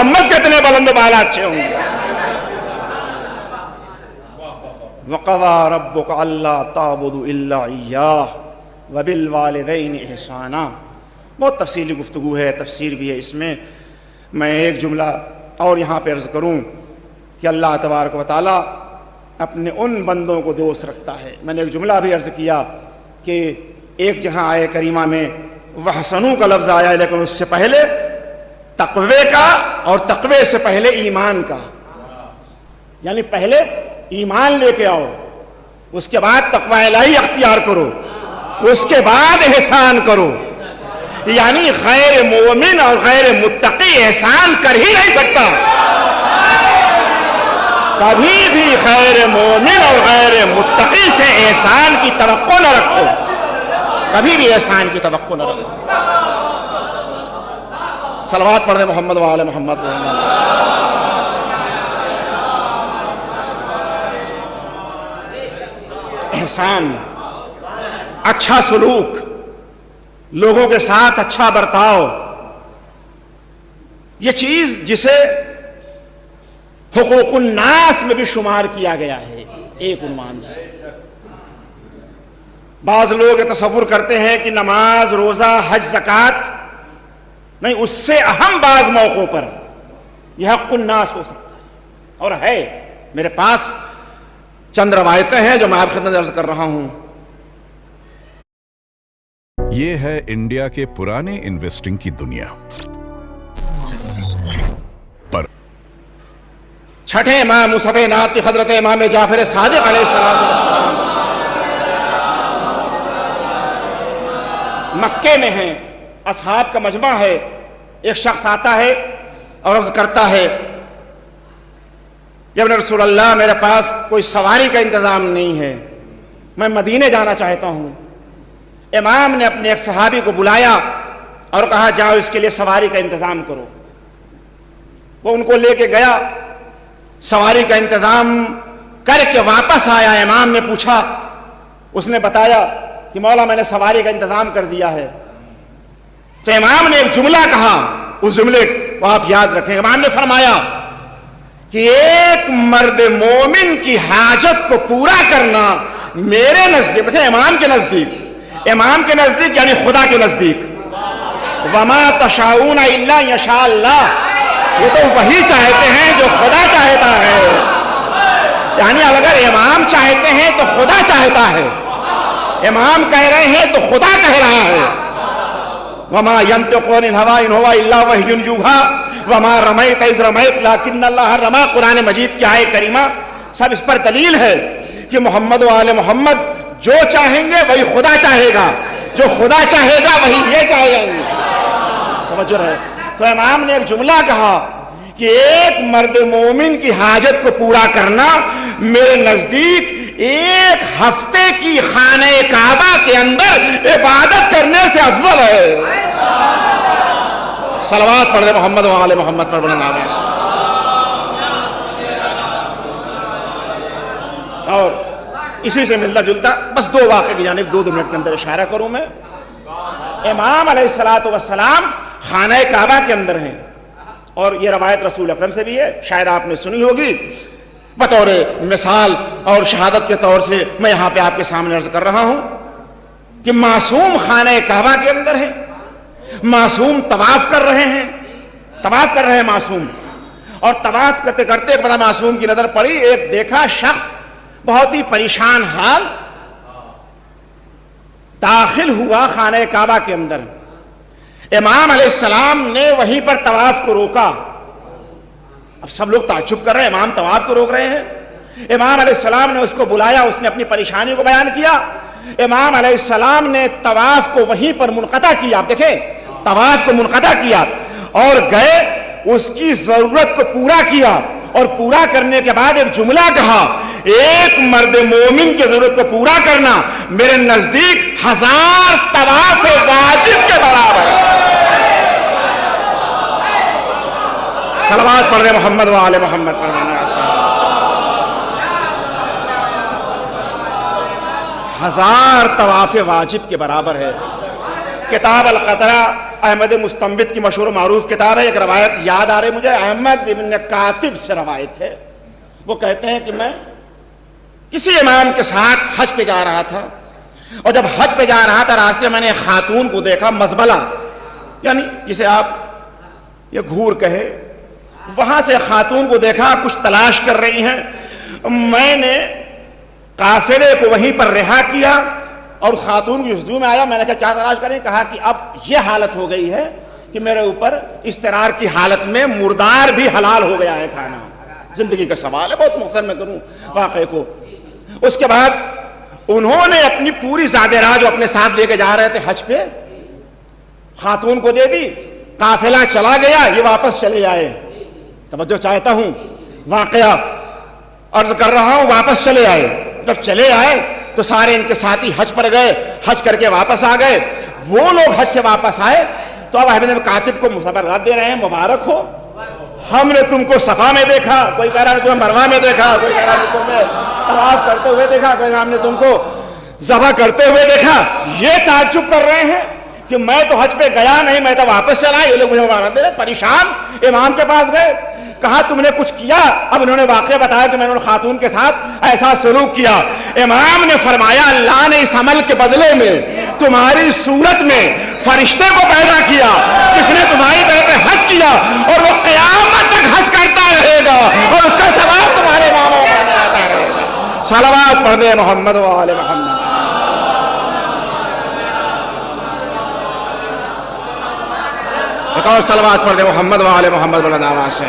محمد کتنے بلند و بالا اچھے ہوں گے. وَقَضَىٰ رَبُّكَ أَلَّا تَعْبُدُوا إِلَّا إِيَّاهُ وَبِالْوَالِدَيْنِ إِحْسَانًا. بہت تفصیلی گفتگو ہے، تفسیر بھی ہے اس میں. میں ایک جملہ اور یہاں پہ عرض کروں کہ اللہ تبارک و تعالیٰ اپنے ان بندوں کو دوست رکھتا ہے. میں نے ایک جملہ بھی عرض کیا کہ ایک جگہ آئے کریمہ میں وحسنوں کا لفظ آیا ہے، لیکن اس سے پہلے تقوی کا اور تقوی سے پہلے ایمان کا، یعنی پہلے ایمان لے کے آؤ، اس کے بعد تقوی الہی اختیار کرو، اس کے بعد احسان کرو. یعنی غیر مومن اور غیر متقی احسان کر ہی نہیں سکتا. کبھی بھی غیر مومن اور غیر متقی سے احسان کی توقع نہ رکھو، کبھی بھی احسان کی توقع نہ رکھو. صلوات پڑھ دیں محمد وآل محمد. احسان، اچھا سلوک، لوگوں کے ساتھ اچھا برتاؤ، یہ چیز جسے حقوق الناس میں بھی شمار کیا گیا ہے ایک عنوان سے. بعض لوگ یہ تصور کرتے ہیں کہ نماز، روزہ، حج، زکوٰۃ نہیں، اس سے اہم بعض موقعوں پر یہ حق الناس ہو سکتا ہے اور ہے. میرے پاس چند روایتیں ہیں جو میں آپ کی خدمت میں عرض کر رہا ہوں. یہ ہے انڈیا کے پرانے انویسٹنگ کی دنیا. چھٹے امام مصطفی نعت حضرت امام جعفر صادق علیہ السلام مکے میں ہیں، اصحاب کا مجمع ہے. ایک شخص آتا ہے اور عرض کرتا ہے یا ابن رسول اللہ میرے پاس کوئی سواری کا انتظام نہیں ہے، میں مدینے جانا چاہتا ہوں. امام نے اپنے ایک صحابی کو بلایا اور کہا جاؤ اس کے لیے سواری کا انتظام کرو. وہ ان کو لے کے گیا، سواری کا انتظام کر کے واپس آیا. امام نے پوچھا، اس نے بتایا کہ مولا میں نے سواری کا انتظام کر دیا ہے. تو امام نے ایک جملہ کہا، اس جملے کو آپ یاد رکھیں. امام نے فرمایا کہ ایک مرد مومن کی حاجت کو پورا کرنا میرے نزدیک، امام کے نزدیک یعنی خدا کے نزدیک، وما تشاؤون الا یشاء اللہ، وہ تو وہی چاہتے ہیں جو خدا چاہتا ہے. یعنی اگر امام چاہتے ہیں تو خدا چاہتا ہے، امام کہہ رہے ہیں تو خدا کہہ رہا ہے. وما ينطق عن الهوى ان هو الا وحی یوحى وما رمیت اذ رمیت لكن اللہ رمى. قرآن مجید کی آیت کریمہ سب اس پر دلیل ہے کہ محمد و آل محمد جو چاہیں گے وہی خدا چاہے گا، جو خدا چاہے گا وہی یہ چاہیں گے. توجہ ہے. تو امام نے ایک جملہ کہا کہ ایک مرد مومن کی حاجت کو پورا کرنا میرے نزدیک ایک ہفتے کی خانہ کعبہ کے اندر عبادت کرنے سے افضل ہے. صلوات پڑھ دے محمد و آل محمد پر بلند آواز. اور اسی سے ملتا جلتا بس دو واقعے کی جانب 2 منٹ کے اندر اشارہ کروں میں. امام علیہ السلام خانہ کعبہ کے اندر ہیں، اور یہ روایت رسول اکرم سے بھی ہے، شاید آپ نے سنی ہوگی. بطور مثال اور شہادت کے طور سے میں یہاں پہ آپ کے سامنے عرض کر رہا ہوں کہ معصوم خانہ کعبہ کے اندر ہیں، معصوم طواف کر رہے ہیں معصوم. اور طواف کرتے کرتے ایک بڑا معصوم کی نظر پڑی، ایک دیکھا شخص بہت ہی پریشان حال داخل ہوا خانہ کعبہ کے اندر. امام علیہ السلام نے وہیں پر طواف کو روکا. اب سب لوگ تعجب کر رہے ہیں، امام طواف کو روک رہے ہیں. امام علیہ السلام نے اس کو بلایا، اس نے اپنی پریشانی کو بیان کیا. امام علیہ السلام نے طواف کو وہیں پر منقطع کیا. آپ دیکھیں، طواف کو منقطع کیا اور گئے، اس کی ضرورت کو پورا کیا، اور پورا کرنے کے بعد ایک جملہ کہا، ایک مرد مومن کی ضرورت کو پورا کرنا میرے نزدیک 1000 طواف واجب کے برابر ہے. صلوات پڑھ دے محمد و آل محمد پر. 1000 طواف واجب کے برابر ہے. کتاب القطرہ احمد مستنبط کی مشہور معروف کتاب ہے. ایک روایت یاد آ رہی مجھے, احمد ابن کاتب سے روایت ہے. وہ کہتے ہیں کہ میں کسی امام کے ساتھ حج پہ جا رہا تھا, اور جب حج پہ جا رہا تھا راستے میں نے ایک خاتون کو دیکھا, مزبلہ یعنی جسے آپ یہ گھور کہے, وہاں سے خاتون کو دیکھا کچھ تلاش کر رہی ہیں. میں نے قافلے کو وہیں پر رہا کیا اور خاتون کی جستجو میں آیا. میں نے کہا کیا تلاش کریں؟ کہا کہ اب یہ حالت ہو گئی ہے کہ میرے اوپر استرار کی حالت میں مردار بھی حلال ہو گیا ہے کھانا. زندگی کا سوال ہے, بہت مختصر میں کروں واقعے کو. اس کے بعد انہوں نے اپنی پوری زادراہ جو اپنے ساتھ لے کے جا رہے تھے حج پہ, خاتون کو دے دی. قافلہ چلا گیا, یہ واپس چلے آئے. توجہ چاہتا ہوں, واقعہ عرض کر رہا ہوں. واپس چلے آئے. جب چلے آئے تو سارے ان کے ساتھی حج پر گئے, حج کر کے واپس آ گئے. وہ لوگ حج سے واپس آئے تو اب احمد کاتب کو مبارکباد دے رہے ہیں, مبارک ہو, ہم نے تم کو صفا میں دیکھا, کوئی کہہ رہا ہے تمہیں مروہ میں دیکھا, کوئی کہہ رہا ہے تمہیں طواف کرتے ہوئے دیکھا, کوئی ہم نے تم کو ذبح کرتے ہوئے دیکھا. یہ تعجب کر رہے ہیں کہ میں تو حج پہ گیا نہیں, میں تو واپس چلا. یہ لوگ مجھے مبارک دے رہے, پریشان. امام کے پاس گئے, کہا تم نے کچھ کیا؟ اب انہوں نے واقعہ بتایا کہ میں نے خاتون کے ساتھ ایسا سلوک کیا. امام نے فرمایا اللہ نے اس عمل کے بدلے میں تمہاری صورت میں فرشتے کو پیدا کیا جس نے تمہاری طرف پہ حج کیا, اور وہ قیامت تک حج کرتا رہے گا اور اس کا ثواب تمہارے ناموں میں آتا رہے گا. صلوات پڑھ دے محمد و آل محمد. ایک اور صلوات پڑھ دے محمد و آل محمد بلند آواز سے.